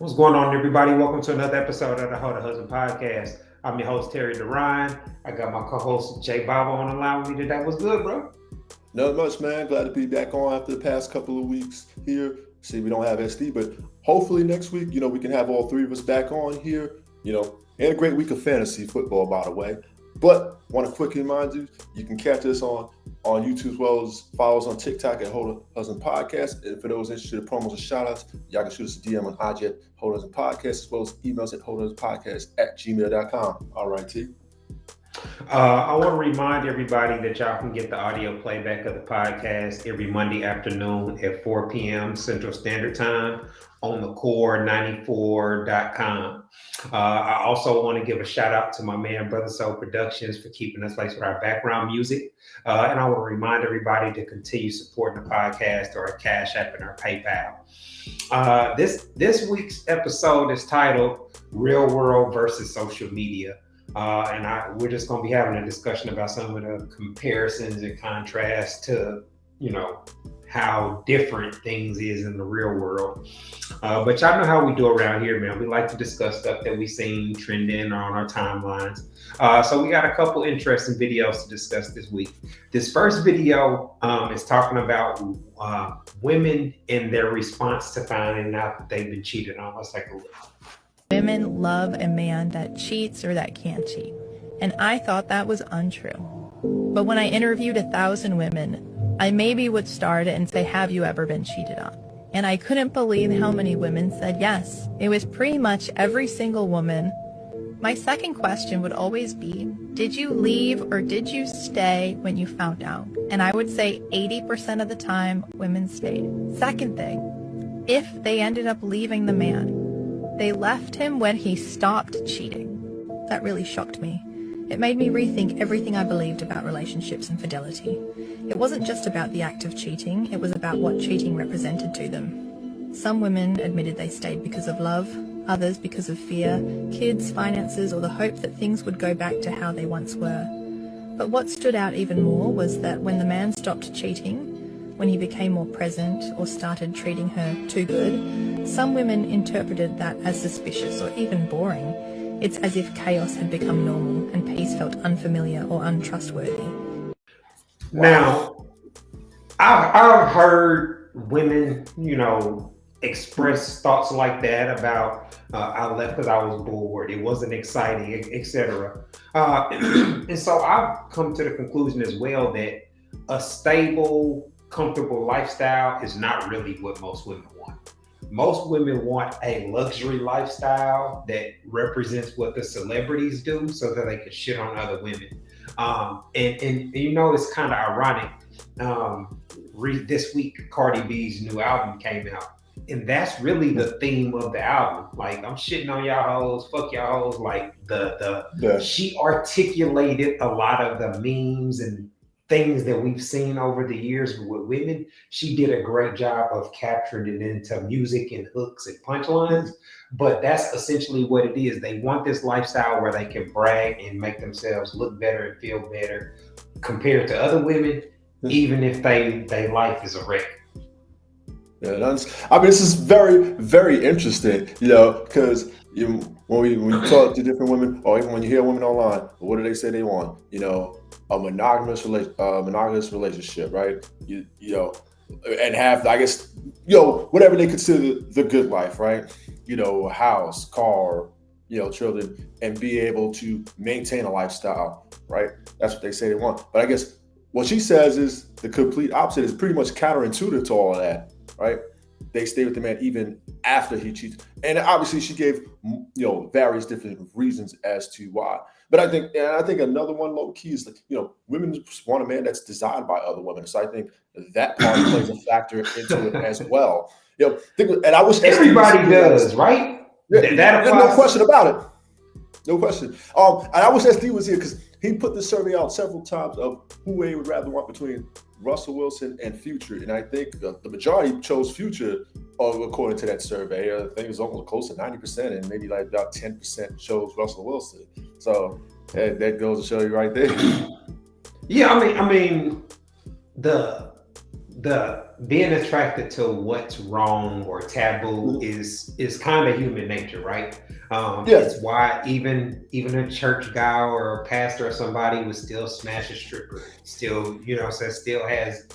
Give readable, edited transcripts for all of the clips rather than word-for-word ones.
What's going on, everybody? Welcome to another episode of the Hold a Husband Podcast. I'm your host, Terry DeRyan. I got my co-host, Jay Baba, on the line with me today. What's good, bro? Not much, man. Glad to be back on after the past couple of weeks here. See, we don't have SD, but hopefully next week, we can have all three of us back on here, and a great week of fantasy football, by the way. But want to quickly remind you, you can catch us on YouTube as well as follow us on TikTok at Hold a Husband Podcast. And for those interested in promos and shout-outs, y'all can shoot us a DM on IG at Hold a Husband Podcast, as well as emails at holdahusbandpodcast@gmail.com. All right, T. I want to remind everybody that y'all can get the audio playback of the podcast every Monday afternoon at 4 p.m. Central Standard Time on the core94.com. I also want to give a shout out to my man, Brother Soul Productions, for keeping us laced with our background music. And I want to remind everybody to continue supporting the podcast or our Cash App and our PayPal. This week's episode is titled Real World versus Social Media. We're just going to be having a discussion about some of the comparisons and contrasts to, how different things is in the real world. But y'all know how we do around here, man. We like to discuss stuff that we seen trending on our timelines. So we got a couple interesting videos to discuss this week. This first video is talking about women and their response to finding out that they've been cheated on. Let's take a look. Women love a man that cheats or that can cheat, and I thought that was untrue. But when I interviewed 1,000 women, I maybe would start and say, have you ever been cheated on? And I couldn't believe how many women said yes. It was pretty much every single woman. My second question would always be, did you leave or did you stay when you found out? And I would say 80% of the time, women stayed. Second thing, if they ended up leaving the man, they left him when he stopped cheating. That really shocked me. It made me rethink everything I believed about relationships and fidelity. It wasn't just about the act of cheating, it was about what cheating represented to them. Some women admitted they stayed because of love, others because of fear, kids, finances, or the hope that things would go back to how they once were. But what stood out even more was that when the man stopped cheating, when he became more present or started treating her too good, some women interpreted that as suspicious or even boring. It's as if chaos had become normal and peace felt unfamiliar or untrustworthy. Now, I've heard women, express thoughts like that about I left because I was bored, it wasn't exciting, etc. And so I've come to the conclusion as well that a stable, comfortable lifestyle is not really what most women want. Most women want a luxury lifestyle that represents what the celebrities do so that they can shit on other women. It's kind of ironic. This week, Cardi B's new album came out. And that's really the theme of the album. Like, I'm shitting on y'all hoes, fuck y'all hoes. Like, she articulated a lot of the memes and things that we've seen over the years with women. She did a great job of capturing it into music and hooks and punchlines, but that's essentially what it is. They want this lifestyle where they can brag and make themselves look better and feel better compared to other women, even if their life is a wreck. Yeah, this is very, very interesting, because when you talk to different women, or even when you hear women online, what do they say they want? A monogamous relationship, right? And have, I guess, whatever they consider the good life, right? A house, car, children, and be able to maintain a lifestyle, right? That's what they say they want. But I guess what she says is the complete opposite. Is pretty much counterintuitive to all of that, right? They stay with the man even after he cheats. And obviously she gave, various different reasons as to why. But I think another one low key is women just want a man that's desired by other women. So I think that part plays a factor into it as well. And I wish everybody does, right? That no question about it. No question. And I wish SD was here because he put the survey out several times of who they would rather want between Russell Wilson and Future. And I think the majority chose Future according to that survey. I think it was almost close to 90%, and maybe like about 10% chose Russell Wilson. So that goes to show you right there. Yeah, I mean, the the being attracted to what's wrong or taboo is kind of human nature, right? Yeah. It's why even a church guy or a pastor or somebody would still smash a stripper, still, so still has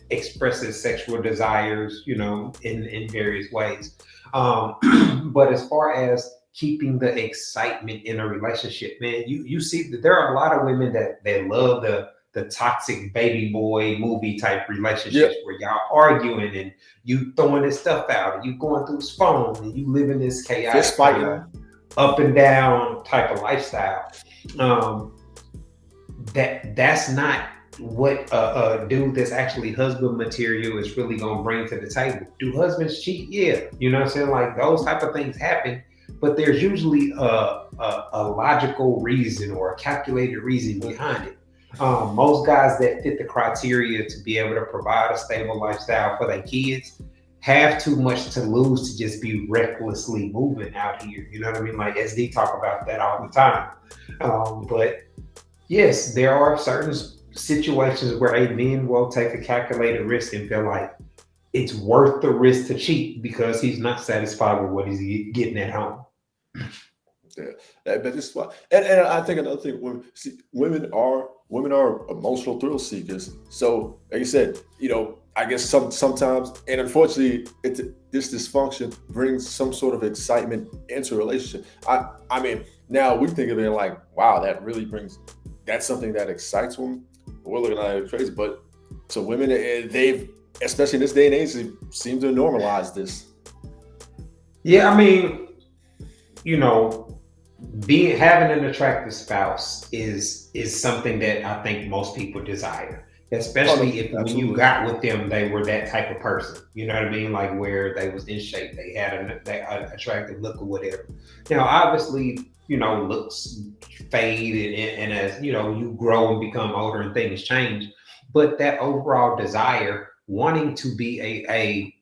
expresses sexual desires, in various ways. But as far as keeping the excitement in a relationship, man, you see that there are a lot of women that love the toxic baby boy movie type Yep. relationships where y'all arguing and you throwing this stuff out and you going through his phone and you living this chaotic Fist kind fighting. of up and down type of lifestyle. That's not what a dude that's actually husband material is really gonna bring to the table. Do husbands cheat? Yeah, you know what I'm saying? Like those type of things happen, but there's usually a logical reason or a calculated reason behind it. Most guys that fit the criteria to be able to provide a stable lifestyle for their kids have too much to lose to just be recklessly moving out here. You know what I mean? Like SD talk about that all the time. But yes, there are certain situations where a man will take a calculated risk and feel like it's worth the risk to cheat because he's not satisfied with what he's getting at home. Yeah, but this is why, and I think another thing, women are emotional thrill seekers. So, like you said, I guess sometimes, and unfortunately, this dysfunction brings some sort of excitement into a relationship. I mean, now we think of it like, wow, that's something that excites women. We're looking at it crazy, but to women, they've, especially in this day and age, they seem to normalize this. Yeah, I mean, having an attractive spouse is something that I think most people desire, especially if when you got with them they were that type of person. You know what I mean? Like where they was in shape, they had an attractive look or whatever. Now, obviously, looks fade and as you grow and become older and things change, but that overall desire, wanting to be a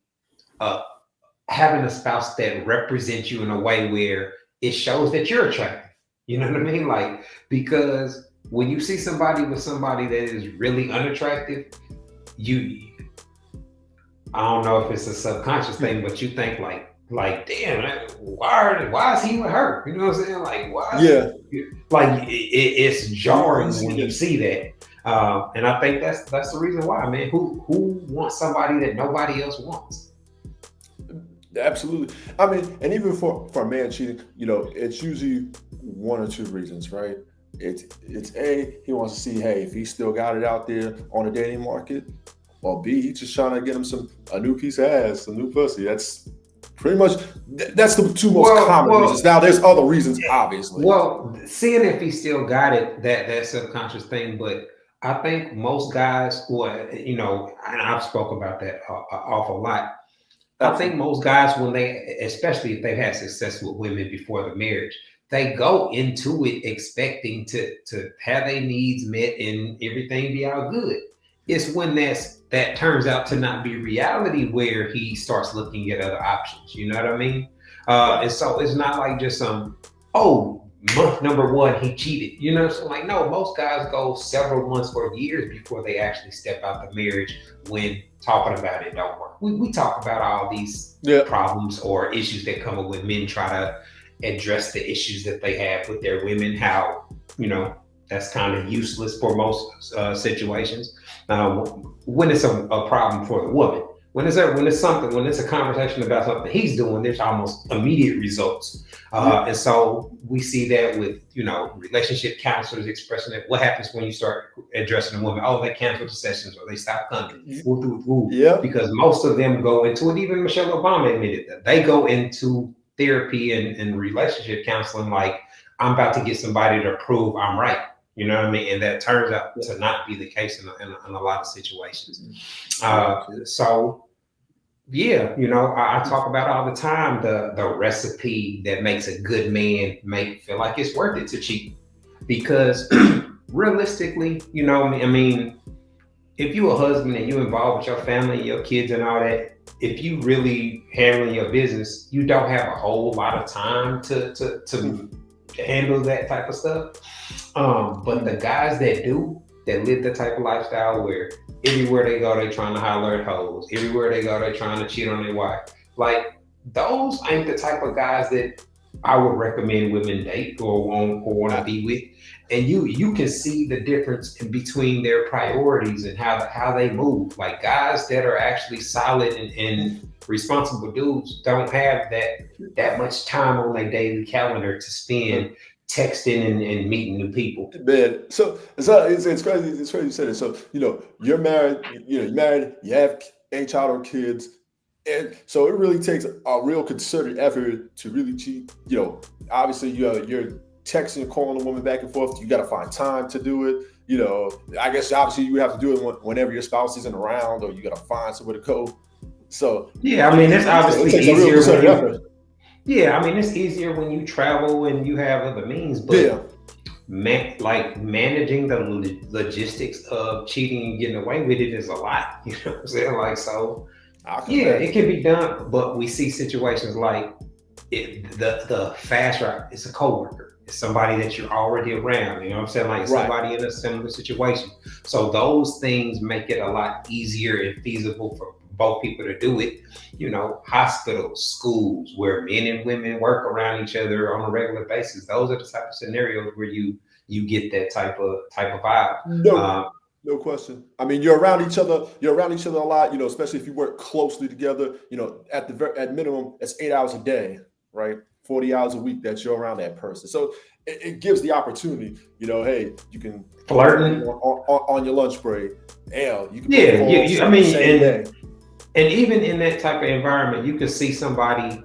having a spouse that represents you in a way where it shows that you're attractive. You know what I mean? Like, because when you see somebody with somebody that is really unattractive, I don't know if it's a subconscious thing, but you think like, damn, why is he with her? You know what I'm saying? Like, why? Like it's jarring when you see that. And I think that's the reason why, man. Who wants somebody that nobody else wants? Absolutely. I mean, and even for a man cheating, it's usually one or two reasons, right? It's A, he wants to see, hey, if he still got it out there on the dating market, or B, he's just trying to get him a new piece of ass, a new pussy. That's pretty much, that's the two most common reasons. Now, there's other reasons, obviously. Well, seeing if he still got it, that subconscious thing, but I think most guys, and I've spoken about that an awful lot. I think most guys, when especially if they've had success with women before the marriage, they go into it expecting to have their needs met and everything be all good. It's when that turns out to not be reality where he starts looking at other options. You know what I mean? And so it's not like just month number one, he cheated. So like, no, most guys go several months or years before they actually step out the marriage when talking about it don't work. We talk about all these problems or issues that come up when men try to address the issues that they have with their women, how, that's kind of useless for most situations. When it's a problem for the woman, when it's a conversation about something he's doing, there's almost immediate results. And so we see that with, relationship counselors expressing it. What happens when you start addressing a woman? Oh, they cancel the sessions or they stop coming. Because most of them go into it. Even Michelle Obama admitted that they go into therapy and relationship counseling like, I'm about to get somebody to prove I'm right. You know what I mean? And that turns out to not be the case in a lot of situations. So, yeah, I talk about all the time the recipe that makes a good man feel like it's worth it to cheat. Because realistically, I mean, if you're a husband and you're involved with your family, your kids and all that, if you really handling your business, you don't have a whole lot of time to handle that type of stuff. But the guys that do, that live the type of lifestyle where everywhere they go, they trying to holler at hoes. Everywhere they go, they trying to cheat on their wife. Like, those ain't the type of guys that I would recommend women date or want to be with. And you can see the difference in between their priorities and how they move. Like, guys that are actually solid and responsible dudes don't have that much time on their daily calendar to spend texting and meeting new people. Man, so it's crazy. It's crazy you said it. So you're married. You're married. You have a child or kids, and so it really takes a real concerted effort to really cheat. Obviously you're texting, calling a woman back and forth. You got to find time to do it. I guess obviously you have to do it whenever your spouse isn't around, or you got to find somewhere to go. So yeah, I mean, it's obviously easier. Yeah, I mean, it's easier when you travel and you have other means, but managing the logistics of cheating and getting away with it is a lot. You know what I'm saying? Like, so it can be done, but we see situations like the fast route. It's a coworker. It's somebody that you're already around. You know what I'm saying? Like, somebody in a similar situation. So those things make it a lot easier and feasible for both people to do it. Hospitals, schools, where men and women work around each other on a regular basis. Those are the type of scenarios where you get that type of vibe. No question. I mean, you're around each other a lot, especially if you work closely together. At minimum, it's 8 hours a day, right? 40 hours a week that you're around that person. So it gives the opportunity, hey, you can flirting on your lunch break. Hell, you can and even in that type of environment, you can see somebody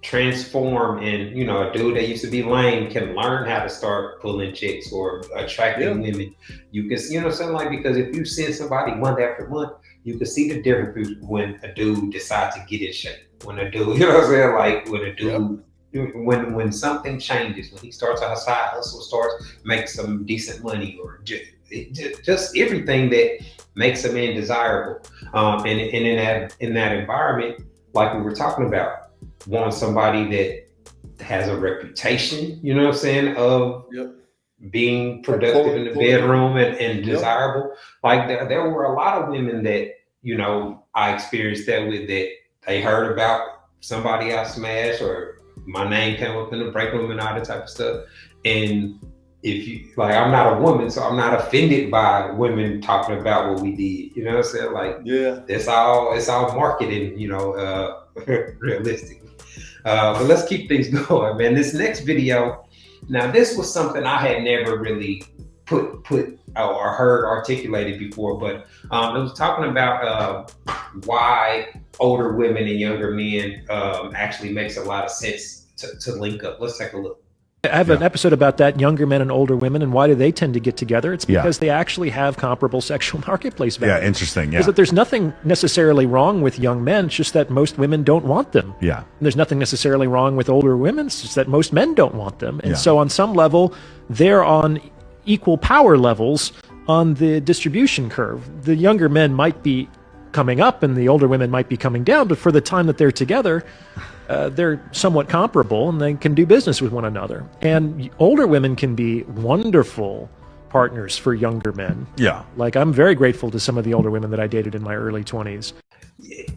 transform, and a dude that used to be lame can learn how to start pulling chicks or attracting women. You can, something like, because if you send somebody month after month, you can see the difference when a dude decides to get in shape. When a dude, like when a dude, when something changes, when he starts a side hustle, starts making some decent money, or just everything that makes a man desirable. And in that environment, like we were talking about, want somebody that has a reputation, of being productive in the bedroom and desirable. Like, there were a lot of women that, I experienced that with, that they heard about somebody I smashed, or my name came up in the break room and all that type of stuff. And if you, like, I'm not a woman, so I'm not offended by women talking about what we did. You know what I'm saying? Like, it's all marketing, realistically. But let's keep things going, man. This next video, now this was something I had never really put or heard articulated before, but it was talking about why older women and younger men actually makes a lot of sense to link up. Let's take a look. I have an episode about that, younger men and older women, and why do they tend to get together. It's because they actually have comparable sexual marketplace values. Yeah, interesting. Yeah. Because that there's nothing necessarily wrong with young men, it's just that most women don't want them. Yeah. And there's nothing necessarily wrong with older women, it's just that most men don't want them. And so on some level, they're on equal power levels on the distribution curve. The younger men might be coming up and the older women might be coming down, but for the time that they're together, they're somewhat comparable and they can do business with one another. And older women can be wonderful partners for younger men. Yeah. Like, I'm very grateful to some of the older women that I dated in my early 20s.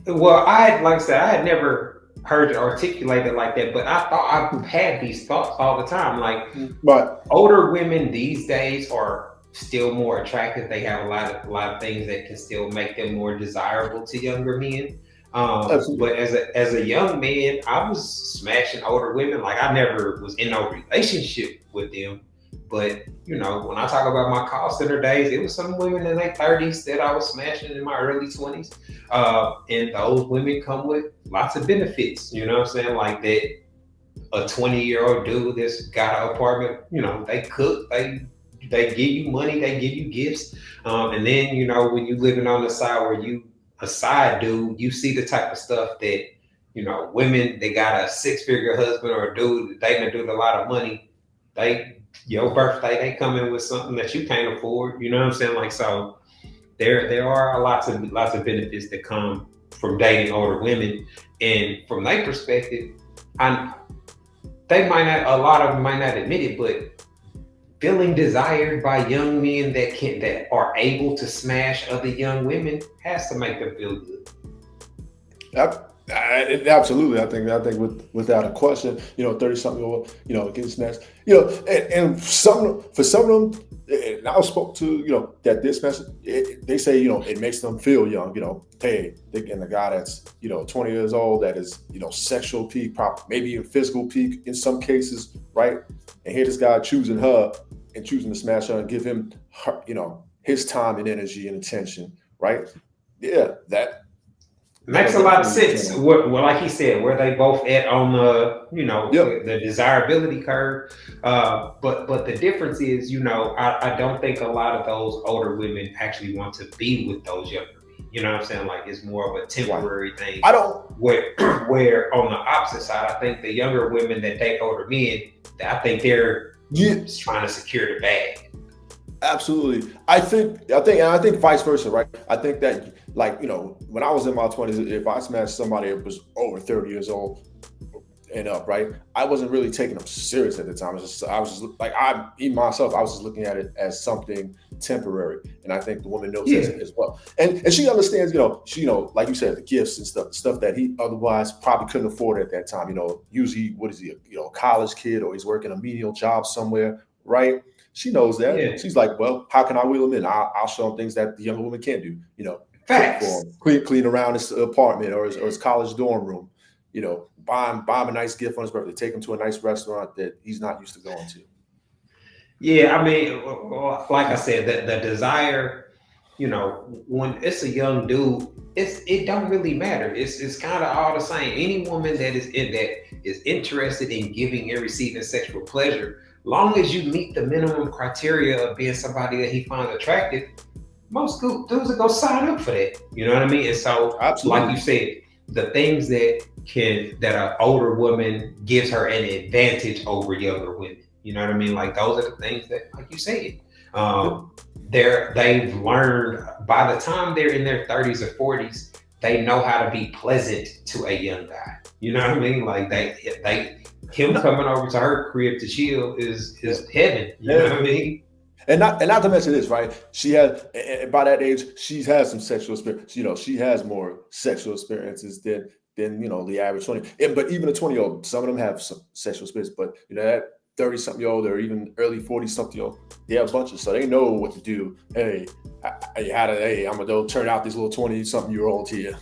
Well, I had never heard it articulated like that, but I thought I've had these thoughts all the time. Like, but older women these days are still more attractive. They have a lot of things that can still make them more desirable to younger men. But as a young man, I was smashing older women. Like, I never was in no relationship with them. But, when I talk about my call center days, it was some women in their 30s that I was smashing in my early 20s. And those women come with lots of benefits, you know what I'm saying? Like, that a 20-year-old dude that's got an apartment, they cook, they give you money, they give you gifts. And then, when you living on the side where you a side dude, you see the type of stuff that, women, they got a 6-figure husband or a dude dating a dude a lot of money. Your birthday, they come in with something that you can't afford. You know what I'm saying? Like, so there are lots of benefits that come from dating older women. And from their perspective, a lot of them might not admit it, but feeling desired by young men that are able to smash other young women has to make them feel good. Absolutely. I think without a question, 30-something-year-old, getting smashed, and for some of them, and I spoke to, that this message, they say, it makes them feel young, hey, and the guy that's, 20 years old, that is, sexual peak, maybe even physical peak in some cases, right? And here this guy choosing her and choosing to smash her and give him, her, his time and energy and attention, right? Yeah, that makes a lot of sense. Well, like he said, where they both at on the, the desirability curve. But the difference is, I don't think a lot of those older women actually want to be with those younger men. You know what I'm saying? Like it's more of a temporary thing. I don't. Where on the opposite side, I think the younger women that date older men, I think they're just trying to secure the bag. Absolutely. I think vice versa, right? I think that, when I was in my 20s, if I smashed somebody that was over 30 years old and up, right, I wasn't really taking them serious at the time. I was just like, I was just looking at it as something temporary. And I think the woman knows that as well. And she understands, like you said, the gifts and stuff that he otherwise probably couldn't afford at that time. Usually, what is he, a college kid, or he's working a menial job somewhere, right? She knows that. Yeah. She's like, well, how can I wheel him in? I'll show him things that the younger woman can't do. Facts. Clean around his apartment or his college dorm room. Buy him a nice gift on his birthday. Take him to a nice restaurant that he's not used to going to. Yeah, I mean, like I said, the desire, when it's a young dude, it don't really matter. It's kind of all the same. Any woman that is interested in giving and receiving sexual pleasure, long as you meet the minimum criteria of being somebody that he finds attractive, most dudes are gonna sign up for that. You know what I mean? And so, absolutely, like you said, the things that an older woman gives her an advantage over younger women. You know what I mean? Like those are the things that, like you said, they've learned by the time they're in their 30s or 40s, they know how to be pleasant to a young guy. You know what I mean? Like him coming over to her crib to chill is heaven. You know what I mean? And not to mention this, right? She has, by that age, she's had some sexual experience. She has more sexual experiences than the average 20. But even a 20-year-old, some of them have some sexual experience. But that 30-something-year-old or even early 40-something-year-old, they have bunches, so they know what to do. Hey, I'm gonna go turn out these little 20-something-year-olds here.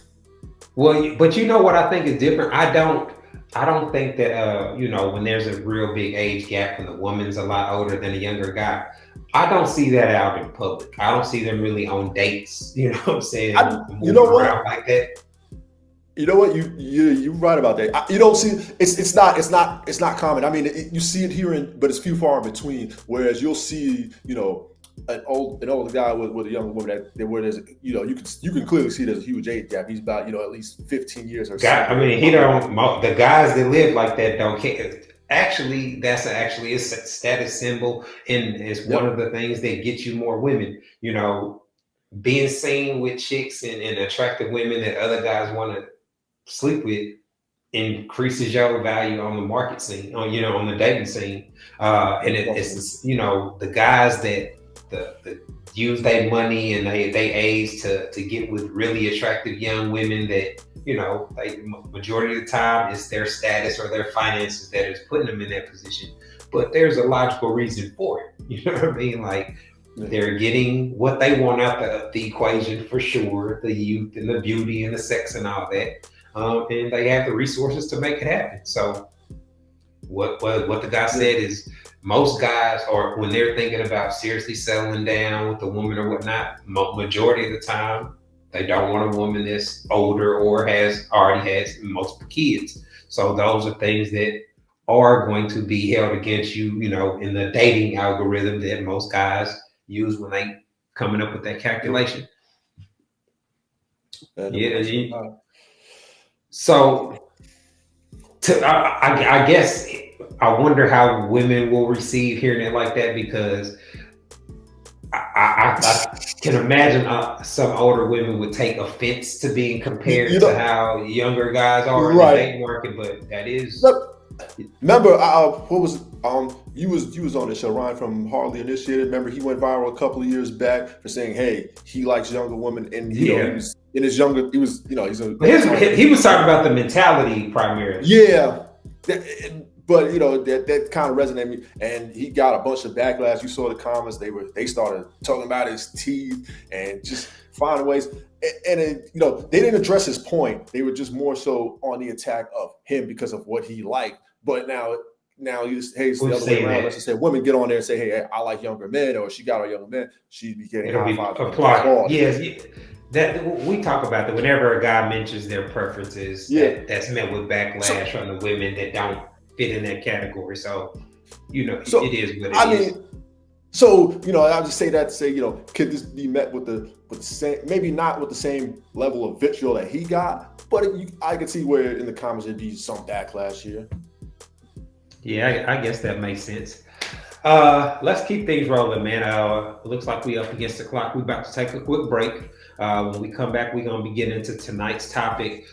Well, but what I think is different. I don't think that when there's a real big age gap and the woman's a lot older than a younger guy, I don't see that out in public. I don't see them really on dates. You know what I'm saying? What? Like that. You know what? You're right about that. You don't see it's not common. I mean, you see it here, but it's few far in between. Whereas you'll see, an older guy with a younger woman where there's you can clearly see there's a huge age gap. He's about at least 15 years or so. I mean, the guys that live like that don't care. Actually, that's actually a status symbol, and it's one of the things that gets you more women. Being seen with chicks and attractive women that other guys want to sleep with increases your value on the market scene, on the dating scene. And it's the guys that the use their money and they age to get with really attractive young women that majority of the time it's their status or their finances that is putting them in that position. But there's a logical reason for it. You know what I mean? Like they're getting what they want out the equation for sure, the youth and the beauty and the sex and all that. And they have the resources to make it happen. So what the guy said is most guys are, when they're thinking about seriously settling down with a woman or whatnot, majority of the time, they don't want a woman that's older or already has multiple kids. So those are things that are going to be held against you, in the dating algorithm that most guys use when they coming up with that calculation. So I guess I wonder how women will receive hearing it like that, because I can imagine some older women would take offense to being compared to how younger guys are in the dating market, but that is Remember, what was you was on the show, Ryan from Hardly Initiated. Remember, he went viral a couple of years back for saying, "Hey, he likes younger women," and he was in his younger. He was, he's a. He was talking about the mentality primarily. Yeah, but that kind of resonated with me, and he got a bunch of backlash. You saw the comments; they started talking about his teeth and just finding ways. And they didn't address his point. They were just more so on the attack of him because of what he liked. But now it's the other way around. Let's just say women get on there and say, "Hey, I like younger men," or she got a younger man. She'd be getting high five. Applaud. Yes. That we talk about that whenever a guy mentions their preferences, that's met with backlash from the women that don't fit in that category. So it is what it is. So I'll just say that to say, could this be met with the same, maybe not with the same level of vitriol that he got, but I could see where in the comments there'd be some backlash here. Yeah, I guess that makes sense. Let's keep things rolling, man. It looks like we up against the clock. We're about to take a quick break. When we come back, we're going to be getting into tonight's topic,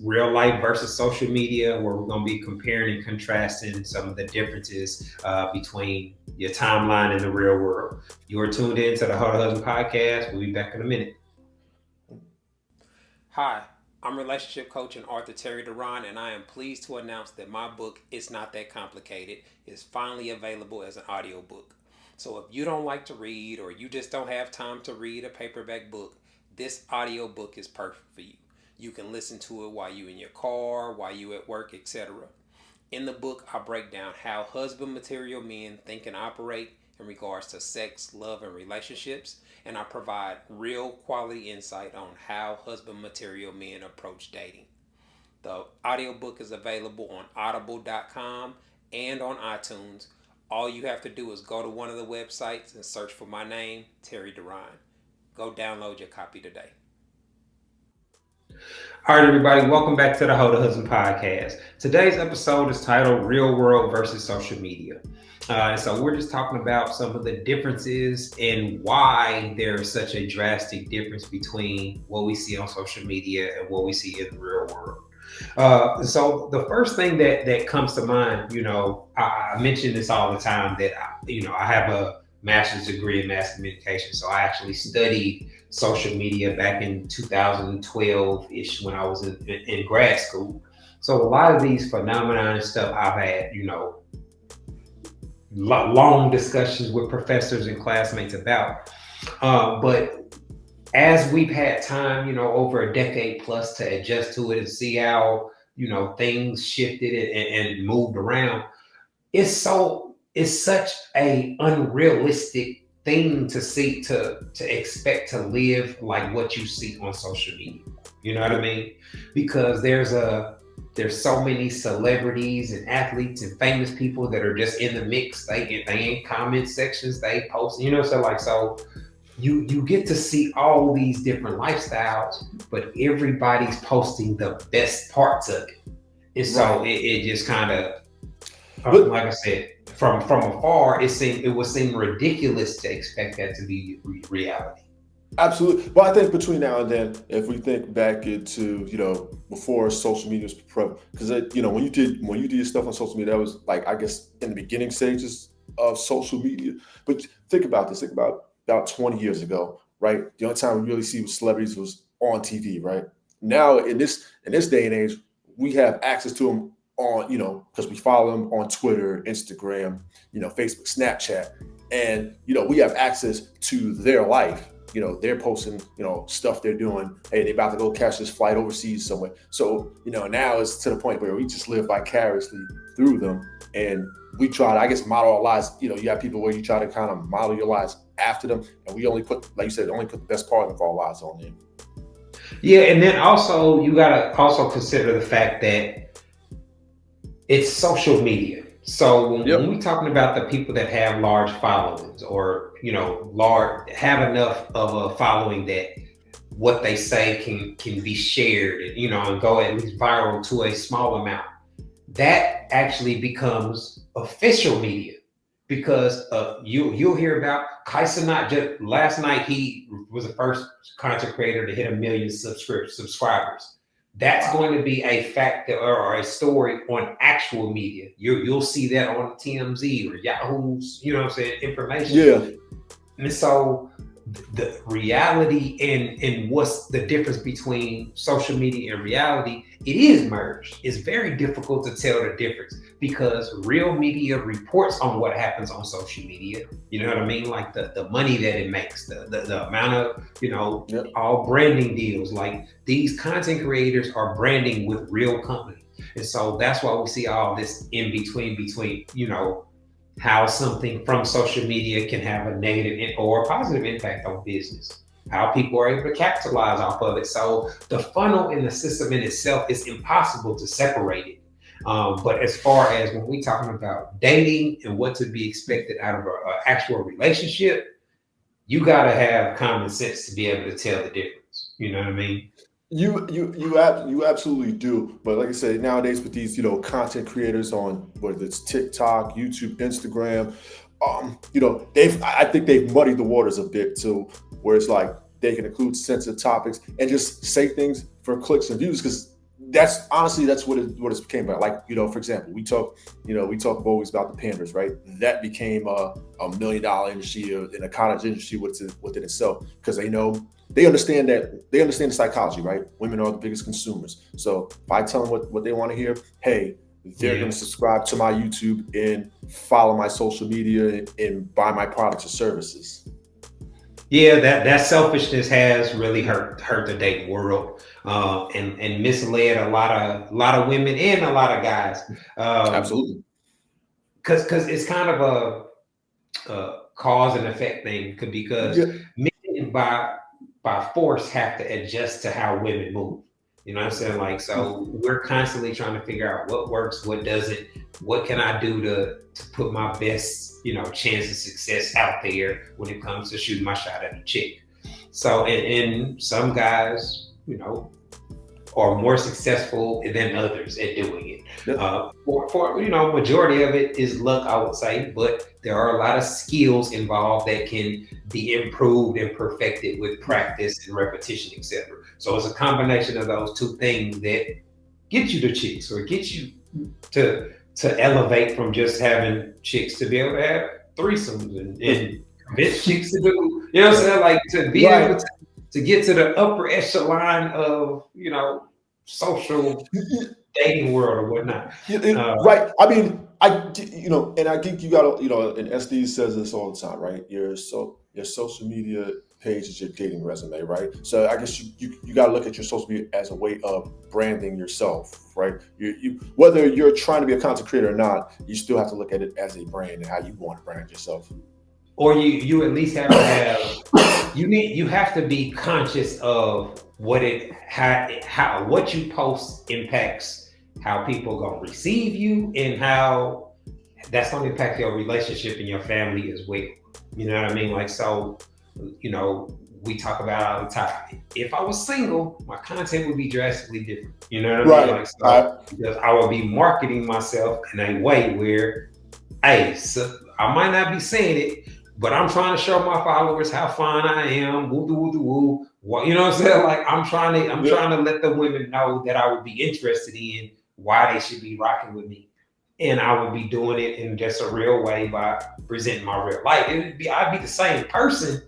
real life versus social media, where we're going to be comparing and contrasting some of the differences between your timeline and the real world. You're tuned in to the How to Husband podcast. We'll be back in a minute. Hi, I'm relationship coach and author Terry Duran, and I am pleased to announce that my book, It's Not That Complicated, is finally available as an audiobook. So if you don't like to read, or you just don't have time to read a paperback book, this audiobook is perfect for you. You can listen to it while you're in your car, while you're at work, etc. In the book, I break down how husband material men think and operate in regards to sex, love, and relationships, and I provide real quality insight on how husband material men approach dating. The audiobook is available on audible.com and on iTunes. All you have to do is go to one of the websites and search for my name, Terry Duran. Go download your copy today. All right, everybody, welcome back to the How to Husband podcast. Today's episode is titled Real World versus Social Media. So we're just talking about some of the differences and why there's such a drastic difference between what we see on social media and what we see in the real world. So the first thing that comes to mind, I mention this all the time, that I have a master's degree in mass communication. So I actually studied social media back in 2012-ish when I was in grad school. So a lot of these phenomena and stuff I've had, long discussions with professors and classmates about. But as we've had time, over a decade plus to adjust to it and see how, things shifted and moved around, it's such a unrealistic thing to see, to expect to live like what you see on social media. You know what I mean? Because there's so many celebrities and athletes and famous people that are just in the mix. They in comment sections, they post, so you get to see all these different lifestyles, but everybody's posting the best parts of it. And so it just kind of, like I said, from afar, it would seem ridiculous to expect that to be reality. Absolutely. Well, I think between now and then, if we think back into, before social media was prevalent, because when you did your stuff on social media, that was like, I guess, in the beginning stages of social media. But think about this. Think about 20 years ago, right? The only time we really see celebrities was on TV, right? Now in this day and age, we have access to them on, because we follow them on Twitter, Instagram, Facebook, Snapchat, and we have access to their life. They're posting, stuff they're doing. Hey, they're about to go catch this flight overseas somewhere. So, now it's to the point where we just live vicariously through them. And we try to, I guess, model our lives. You have people where you try to kind of model your lives after them. And we only put, like you said, the best part of our lives on there. Yeah. And then also, you got to also consider the fact that it's social media. So when we're talking about the people that have large followings, or have enough of a following that what they say can be shared, and go at least viral to a small amount, that actually becomes official media, because you'll hear about Kaisenat. Just last night, he was the first content creator to hit 1 million subscribers. That's going to be a factor or a story on actual media. You'll see that on TMZ or Yahoo's, you know what I'm saying, information. Yeah. And so the reality and what's the difference between social media and reality, it is merged. It's very difficult to tell the difference because real media reports on what happens on social media. You know what I mean? Like the money that it makes, the amount of, all branding deals. Like these content creators are branding with real companies. And so that's why we see all this in between, how something from social media can have a negative or a positive impact on business, how people are able to capitalize off of it. So the funnel in the system in itself is impossible to separate it. But as far as when we're talking about dating and what to be expected out of an actual relationship, you got to have common sense to be able to tell the difference. You know what I mean? You absolutely do. But like I said, nowadays with these, content creators on whether it's TikTok, YouTube, Instagram, I think they've muddied the waters a bit too, where it's like they can include sensitive topics and just say things for clicks and views, because that's what it's became about. Like, for example, we talk always about the Panthers, right? That became a $1 million industry in a cottage industry within itself, because they understand the psychology, right? Women are the biggest consumers. So if I tell them what they want to hear, hey, they're going to subscribe to my YouTube and follow my social media and buy my products or services. Yeah, that selfishness has really hurt the dating world, and misled a lot of women and a lot of guys. Absolutely, because it's kind of a cause and effect thing, because men by force have to adjust to how women move. You know what I'm saying? Like, so we're constantly trying to figure out what works, what doesn't, what can I do to put my best, chance of success out there when it comes to shooting my shot at a chick. So, and some guys, are more successful than others at doing it. For majority of it is luck, I would say, but there are a lot of skills involved that can be improved and perfected with practice and repetition, etc. So it's a combination of those two things that get you the chicks, or get you to elevate from just having chicks to be able to have threesomes and convince chicks to do, what I'm saying? Like, to be able to get to the upper echelon of, social dating world or whatnot. Right. I mean, and I think you got to, and SD says this all the time, right? Your social media page is your dating resume, right? So I guess you got to look at your social media as a way of branding yourself, right? You whether you're trying to be a content creator or not, you still have to look at it as a brand and how you want to brand yourself. Or you at least have to have, you have to be conscious of what you post impacts how people gonna receive you, and how that's gonna impact your relationship and your family as well. You know what I mean? Like, so, we talk about all the time. If I was single, my content would be drastically different. You know what I mean? Like, so, because I would be marketing myself in a way where, hey, so I might not be saying it, but I'm trying to show my followers how fine I am. Woo, woo, woo, woo. You know what I'm saying? Like, I'm trying to let the women know that I would be interested in why they should be rocking with me, and I would be doing it in just a real way by presenting my real life. I'd be the same person.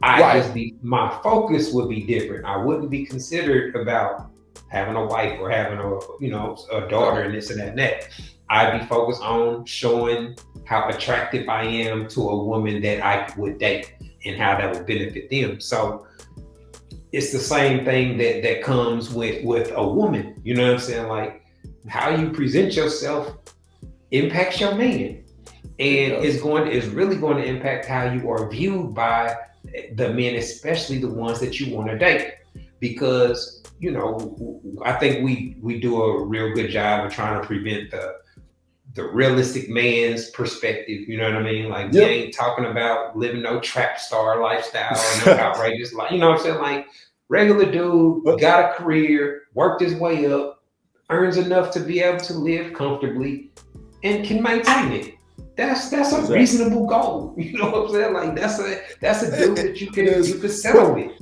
My focus would be different. I wouldn't be considered about having a wife or having a daughter and this and that and that. I'd be focused on showing how attractive I am to a woman that I would date and how that would benefit them. So it's the same thing that comes with a woman. You know what I'm saying? Like, how you present yourself impacts your man, and is really going to impact how you are viewed by the men, especially the ones that you want to date. Because I think we do a real good job of trying to prevent the realistic man's perspective. You know what I mean? Like, we ain't talking about living no trap star lifestyle or no outrageous life. You know what I'm saying? Like, regular dude, got a career, worked his way up, earns enough to be able to live comfortably, and can maintain it. That's a reasonable goal. You know what I'm saying? Like, that's a dude that you can settle with.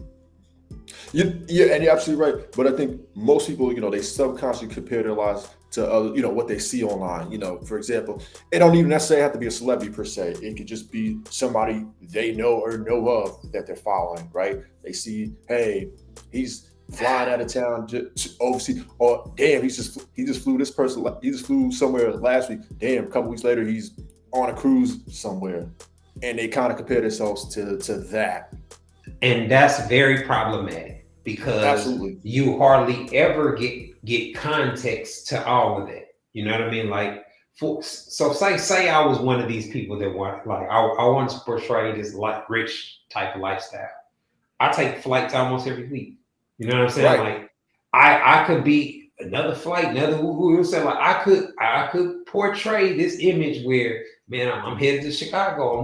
Yeah, and you're absolutely right. But I think most people, they subconsciously compare their lives to other, what they see online. For example, it don't even necessarily have to be a celebrity per se. It could just be somebody they know or know of that they're following, right? They see, hey, he's flying out of town to overseas, or damn, he just flew this person, he just flew somewhere last week. Damn, a couple weeks later, he's on a cruise somewhere, and they kind of compare themselves to that. And that's very problematic because Absolutely. you hardly ever get context to all of that. You know what I mean? Like, so say I was one of these people that want, like, I want to portray this like rich type of lifestyle. I take flights almost every week. You know what I'm saying? Right. Like, I could be another flight, another who say, like, I could portray this image where, man, I'm headed to Chicago.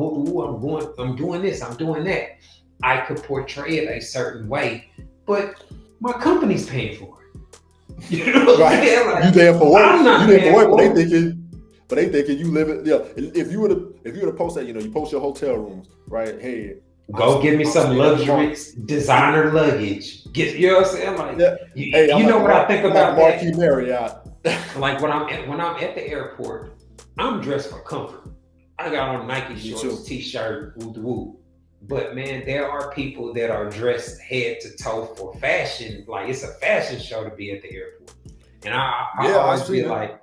I'm doing this, I'm doing that. I could portray it a certain way, but my company's paying for it. You know what I'm saying? Like, you there for work. I'm not You there for work, for but they thinking you live it. Yeah. If you were to post that, you post your hotel rooms, right? Hey, go get me some luxury designer luggage. You know what I'm saying? Like, yeah. Hey, you know what I think about that? Marquis Marriott. Like when I'm at the airport, I'm dressed for comfort. I got on Nike shorts, t-shirt, woo. But man, there are people that are dressed head to toe for fashion. Like, it's a fashion show to be at the airport. And I always be like,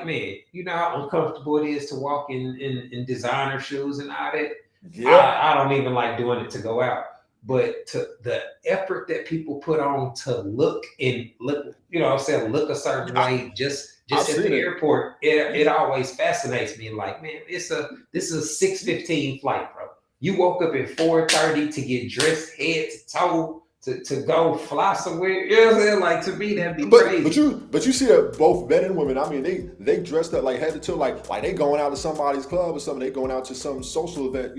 man, you know how uncomfortable it is to walk in designer shoes and all that. Yeah. I don't even like doing it to go out. But to the effort that people put on to look, you know what I'm saying, look a certain way just at the airport, it always fascinates me. Like, man, this is a 6:15 flight, bro. You woke up at 4:30 to get dressed head to toe to go fly somewhere. You know what I'm saying? Like, to me, that'd be crazy. But you see that both men and women, I mean, they dressed up like head to toe, like they going out to somebody's club or something. They going out to some social event,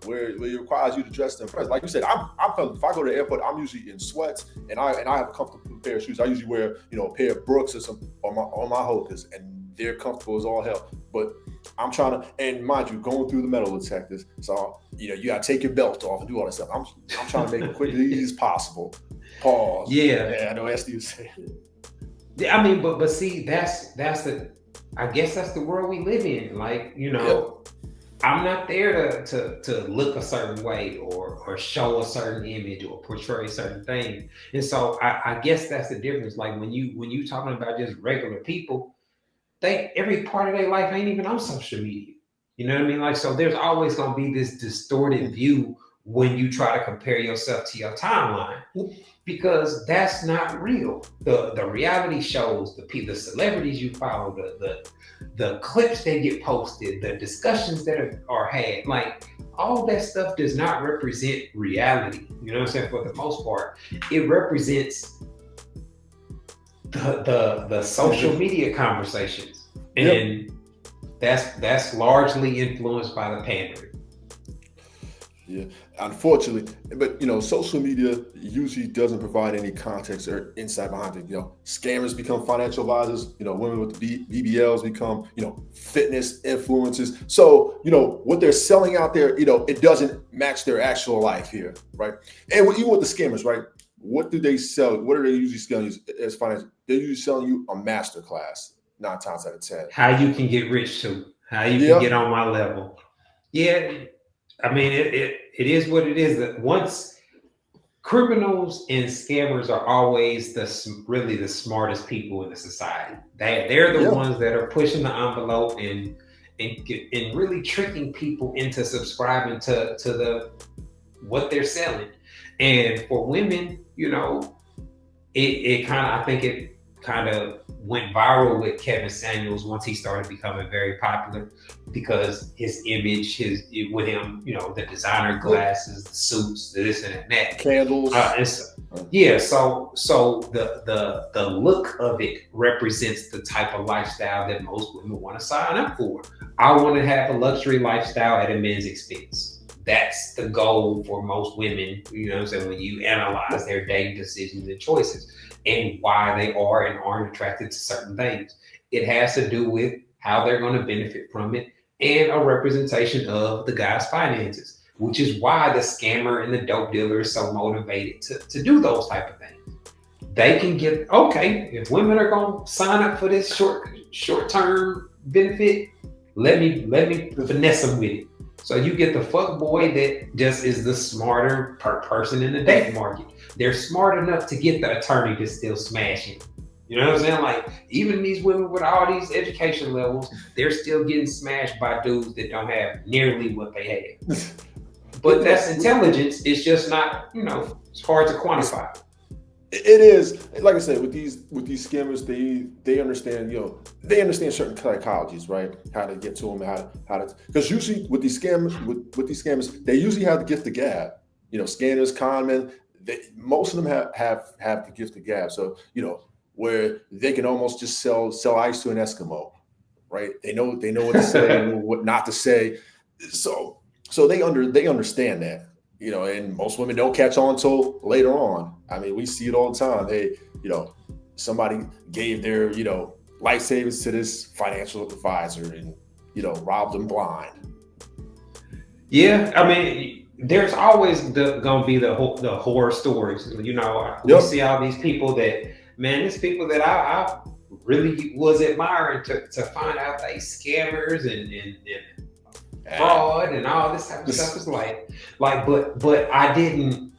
where it requires you to dress to impress. Like you said, if I go to the airport, I'm usually in sweats and I have a comfortable pair of shoes. I usually wear, a pair of Brooks or some on my hokers, and they're comfortable as all hell. But I'm trying to, and mind you, going through the metal detectors, so you gotta take your belt off and do all that stuff. I'm trying to make it quick and easy as possible. Pause. Yeah, I know that's what you say. Yeah, I mean, but see, that's the, I guess that's the world we live in. Like, I'm not there to look a certain way or show a certain image or portray a certain thing. And so I guess that's the difference. Like, when you talking about just regular people, every part of their life ain't even on social media. You know what I mean? Like, so there's always going to be this distorted view when you try to compare yourself to your timeline, because that's not real. The reality shows, the celebrities you follow, the clips that get posted, the discussions that are had, like, all that stuff does not represent reality. You know what I'm saying? For the most part, it represents the social media conversations, and that's largely influenced by the pandering. Yeah, unfortunately, but social media usually doesn't provide any context or insight behind it. Scammers become financial advisors. Women with the BBLs become fitness influencers. So what they're selling out there, it doesn't match their actual life here, right? And even with the scammers, right? What do they sell? What are they usually selling you as finance? They're usually selling you a master class 9 times out of 10. How you can get rich too. How you can get on my level. Yeah. I mean, it is what it is. That once criminals and scammers are always really the smartest people in the society. They're the ones that are pushing the envelope and really tricking people into subscribing to the what they're selling. And for women, it kind of went viral with Kevin Samuels once he started becoming very popular, because his image, with him, the designer glasses, the suits, this and that, candles. So the look of it represents the type of lifestyle that most women want to sign up for. I want to have a luxury lifestyle at a men's expense. That's the goal for most women, you know what I'm saying, when you analyze their dating decisions and choices and why they are and aren't attracted to certain things. It has to do with how they're going to benefit from it and a representation of the guy's finances. which is why the scammer and the dope dealer is so motivated to do those type of things. They can get, okay, if women are going to sign up for this short-term benefit, let me finesse them with it. So you get the fuck boy that just is the smarter person in the dating market. They're smart enough to get the attorney to still smash it. You know what I'm saying? Like, even these women with all these education levels, they're still getting smashed by dudes that don't have nearly what they have. But that's intelligence. It's just not, it's hard to quantify. It is, like I said, with these scammers, they understand, they understand certain psychologies, right? How to get to them, how to, because usually with these scammers, they usually have the gift of gab. Scanners, con men, most of them have the gift of gab. So where they can almost just sell ice to an Eskimo, right? They know what to say and what not to say. So they understand that. And most women don't catch on till later on. I mean, we see it all the time. Hey, somebody gave their, life savings to this financial advisor and, robbed them blind. Yeah, I mean, there's always gonna be the horror stories. We see all these people that, man, it's people that I really was admiring to find out they scammers and fraud and all this type of stuff. Is like, but I didn't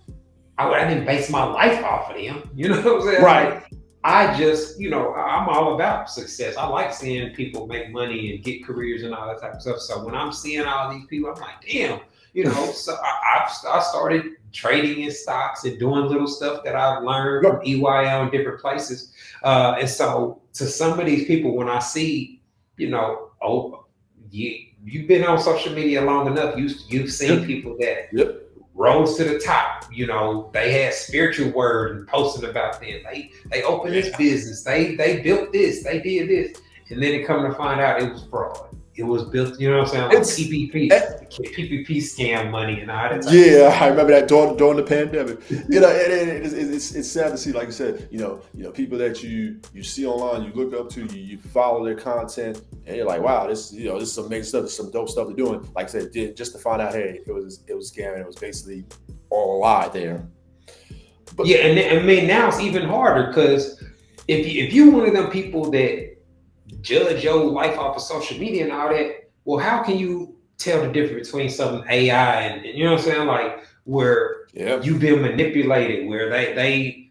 base my life off of them. You know what I'm saying? Right. Like, I just, I'm all about success. I like seeing people make money and get careers and all that type of stuff. So when I'm seeing all these people, I'm like, damn, so I started trading in stocks and doing little stuff that I've learned from EYL and different places. And so to some of these people, when I see, you've been on social media long enough. You've seen people that rose to the top. They had spiritual word and posting about them. They opened this business. They built this. They did this, and then it come to find out it was fraud. It was built. You know what I'm saying? Like PPP scam money and all that. I remember that during the pandemic. It's sad to see, like you said, people that you see online, you look up to, you follow their content, and you're like, wow, this is some amazing stuff, some dope stuff they're doing. Like I said, just to find out, hey, it was scamming. It was basically all a lie there. But and I mean, now it's even harder because if you one of them people that judge your life off of social media and all that, well, how can you tell the difference between something AI and you know what I'm saying, like where you've been manipulated, where they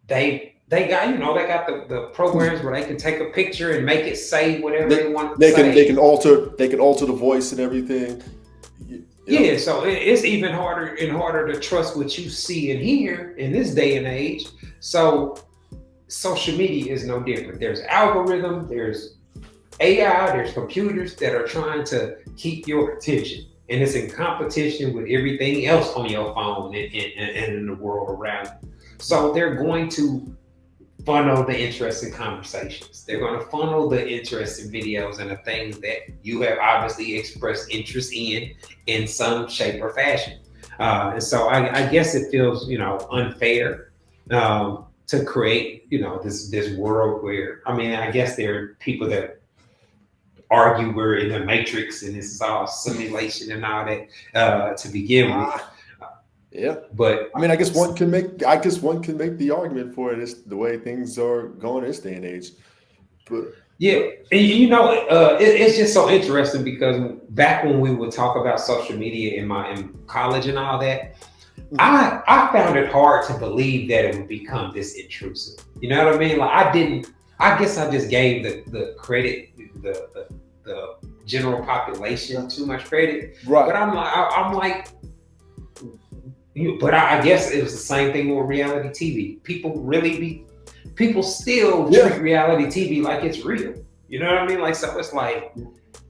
got they got the programs where they can take a picture and make it say whatever they want to say. They can alter the voice and everything. Yeah, so it's even harder to trust what you see and hear in this day and age. So social media is no different. There's algorithm, there's AI, there's computers that are trying to keep your attention, and it's in competition with everything else on your phone and in the world around you. So they're going to funnel the interesting conversations. They're going to funnel the interesting videos and the things that you have obviously expressed interest in some shape or fashion. And so I guess it feels, unfair to create, this world where, I mean, I guess there are people that argue we're in the matrix and this is all simulation and all that to begin with. Yeah, but I mean, I guess one can make the argument for it is the way things are going this day and age. But it's just so interesting because back when we would talk about social media in college and all that, I found it hard to believe that it would become this intrusive. You know what I mean? Like I guess I just gave the credit, the general population too much credit. Right. But I'm like. But I guess it was the same thing with reality TV. People still treat reality TV like it's real. You know what I mean? Like, so it's like,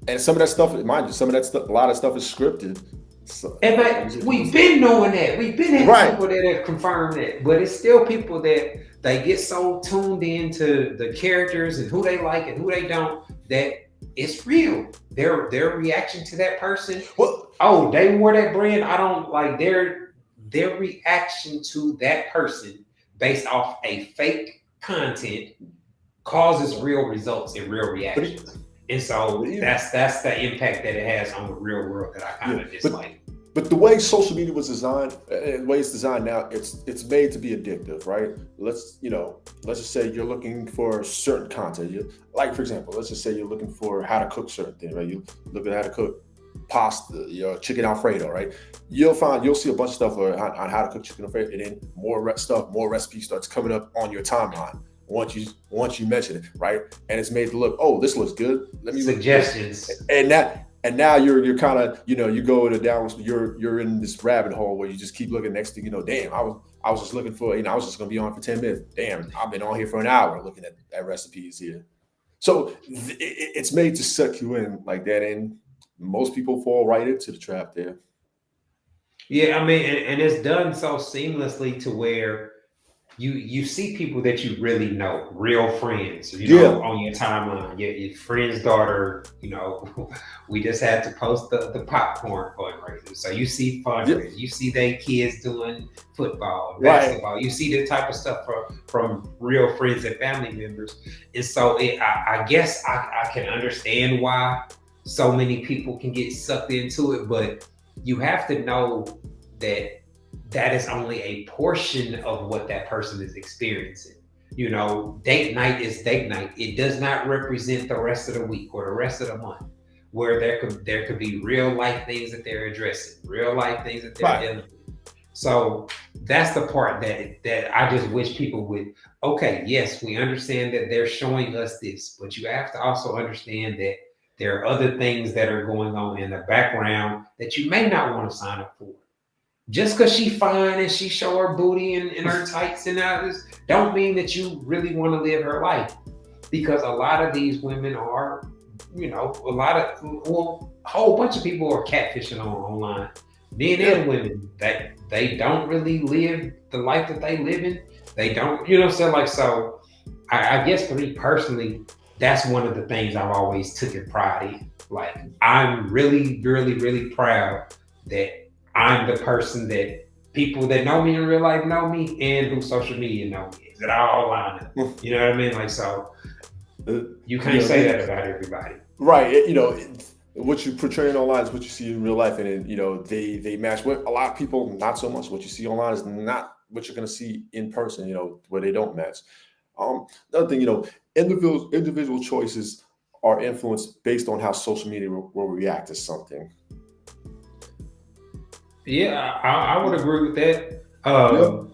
and some of that stuff, mind you, a lot of stuff is scripted. So, and we've been knowing that. We've been having people that have confirmed that, but it's still people that they get so tuned into the characters and who they like and who they don't that it's real. Their reaction to that person. Well, they wore that brand. I don't like their reaction to that person based off a fake content causes real results and real reactions. And so that's the impact that it has on the real world that I kind of dislike. But the way social media was designed, and the way it's designed now, it's made to be addictive, right? Let's just say you're looking for certain content. Like, for example, let's just say you're looking for how to cook certain things, right? You look at how to cook pasta, chicken Alfredo, right? You'll see a bunch of stuff on how to cook chicken Alfredo, and then more recipes starts coming up on your timeline once you mention it, right? And it's made to look, oh, this looks good. Let me suggestions. And now you're kind of, you go you're in this rabbit hole where you just keep looking. Next thing you know, damn, I was just looking for, I was just gonna be on for 10 minutes. Damn, I've been on here for an hour looking at recipes here. So it's made to suck you in like that, and most people fall right into the trap there. Yeah, I mean, and it's done so seamlessly to where you see people that you really know, real friends, on your timeline. Your friend's daughter, we just had to post the popcorn fundraiser. So you see fundraisers, you see their kids doing football, basketball. Right. You see the type of stuff from real friends and family members. And so I guess I can understand why so many people can get sucked into it, but you have to know that is only a portion of what that person is experiencing. Date night is date night. It does not represent the rest of the week or the rest of the month, where there could be real life things that they're addressing, real life things that they're dealing with. So that's the part that I just wish people would, okay, yes, we understand that they're showing us this, but you have to also understand that there are other things that are going on in the background that you may not want to sign up for. Just because she fine and she show her booty and her tights and others, don't mean that you really want to live her life. Because a lot of these women are, a whole bunch of people are catfishing online. Men and women, that they don't really live the life that they live in. They don't, so I guess for me personally, that's one of the things I've always taken pride in. Like, I'm really, really, really proud that I'm the person that people that know me in real life know me, and who social media know me. That all line up. You know what I mean? Like, so you can't say that about everybody. Right. What you portraying online is what you see in real life, and they match. What a lot of people, not so much. What you see online is not what you're going to see in person. Where they don't match. Another thing, individual choices are influenced based on how social media will react to something. Yeah, I would agree with that. A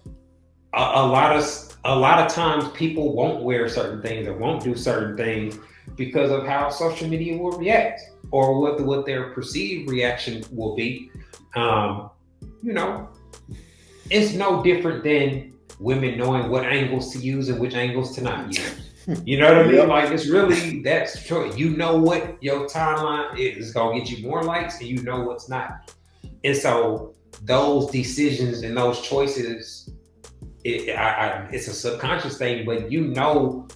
lot of times people won't wear certain things or won't do certain things because of how social media will react, or what their perceived reaction will be. It's no different than women knowing what angles to use and which angles to not use. You know what I mean? Like, it's really, that's true. What your timeline is going to get you more likes, and what's not. And so those decisions and those choices, it's a subconscious thing, but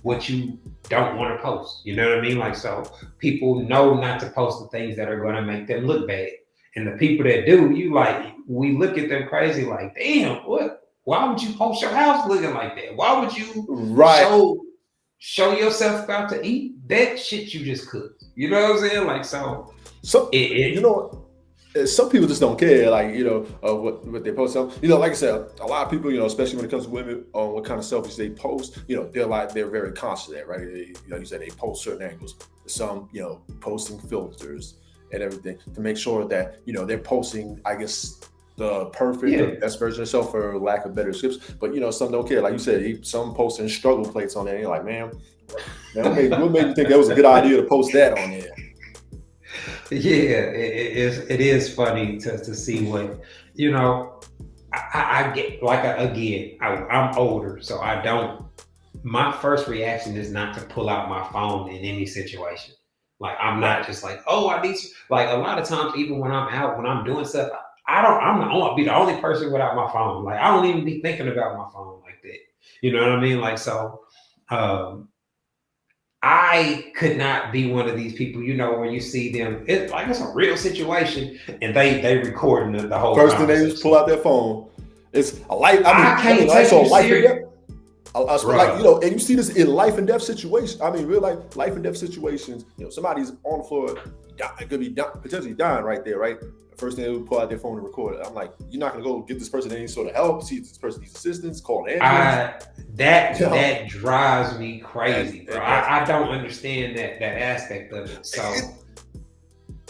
what you don't want to post. You know what I mean? Like, so people know not to post the things that are going to make them look bad. And the people that do, we look at them crazy like, damn, what? Why would you post your house looking like that? Why would you show yourself about to eat that shit you just cooked? You know what I'm saying? Like, so some people just don't care, what they post. Like I said, a lot of people, especially when it comes to women, on what kind of selfies they post, they're very conscious of that, right? You said they post certain angles. Some, posting filters and everything to make sure that, they're posting, I guess, the perfect, the best version of yourself, for lack of better scripts. But, some don't care. Like you said, some posting struggle plates on there. And you're like, man, what made you think that was a good idea to post that on there? Yeah, it is funny to see what, I get, I'm older, so my first reaction is not to pull out my phone in any situation. Like, I'm not just like, oh, I need to, like, a lot of times, even when I'm out, when I'm doing stuff, I'm not be the only person without my phone. Like, I don't even be thinking about my phone like that. You know what I mean? Like, so, I could not be one of these people, where you see them, it's a real situation, and they recording the whole first thing they just pull out their phone. It's a light. I can't take you serious. Like, you know, and you see this in life and death situations. I mean, real life and death situations. You know, somebody's on the floor, could be potentially dying right there, right? The first thing they would pull out their phone and record it. I'm like, you're not gonna go get this person any sort of help, see if this person needs assistance, call an ambulance. That drives me crazy, bro. I don't understand that aspect of it. So.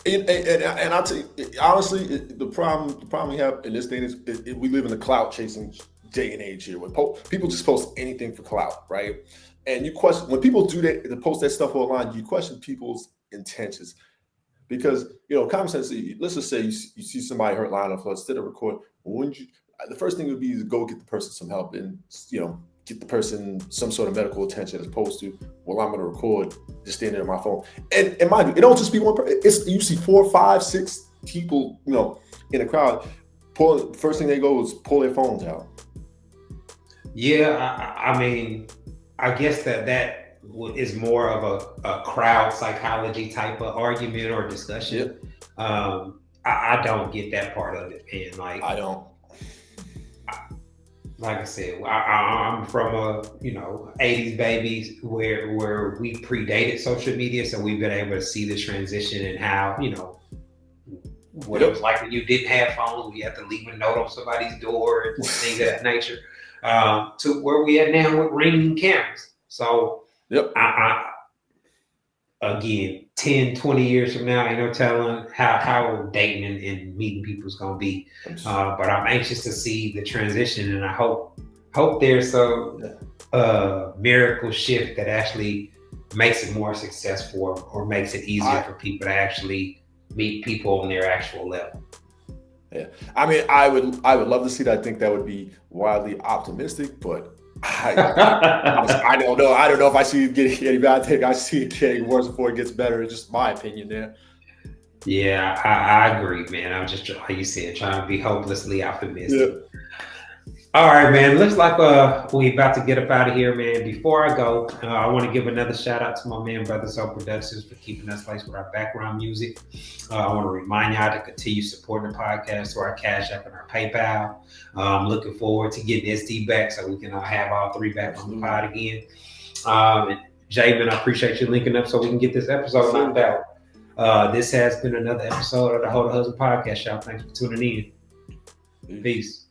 And I'll tell you, honestly, the problem we have in this thing is we live in a clout chasing day and age here, where people just post anything for clout, right? And you question, when people do that, to post that stuff online, you question people's intentions, because, you know, common sense. Let's just say you see somebody hurt lying on the floor, instead of recording, wouldn't you? The first thing would be to go get the person some help and, you know, get the person some sort of medical attention, as opposed to, well, I'm going to record just standing on my phone. And mind you, it don't just be one person. It's usually 4, 5, 6 people, you know, in a crowd. First thing they go is pull their phones out. Yeah, I mean, I guess that is more of a crowd psychology type of argument or discussion. Yep. I don't get that part of it, and like I don't. Like I said, I'm from a 80s babies where we predated social media, so we've been able to see the transition and how, you know, what it was like when you didn't have phones. You had to leave a note on somebody's door and things of that nature, to where we are now with ringing cameras. So I again, 10, 20 years from now, ain't no telling how dating and meeting people is going to be. But I'm anxious to see the transition, and I hope there's a miracle shift that actually makes it more successful, or makes it easier for people to actually meet people on their actual level. Yeah, I mean, I would love to see that. I think that would be wildly optimistic, but I don't know. I don't know if I see it getting any better. I think I see it getting worse before it gets better. It's just my opinion there. Yeah, I agree, man. I'm just, like you said, trying to be hopelessly optimistic. Yeah. All right, man. Looks like we about to get up out of here, man. Before I go, I want to give another shout out to my man, Brother Soul Productions, for keeping us laced with our background music. I want to remind y'all to continue supporting the podcast through our Cash App and our PayPal. I'm looking forward to getting SD back so we can have all 3 back on the pod again. And Jamin, I appreciate you linking up so we can get this episode knocked out. This has been another episode of the Hold a Husband podcast, y'all. Thanks for tuning in. Peace.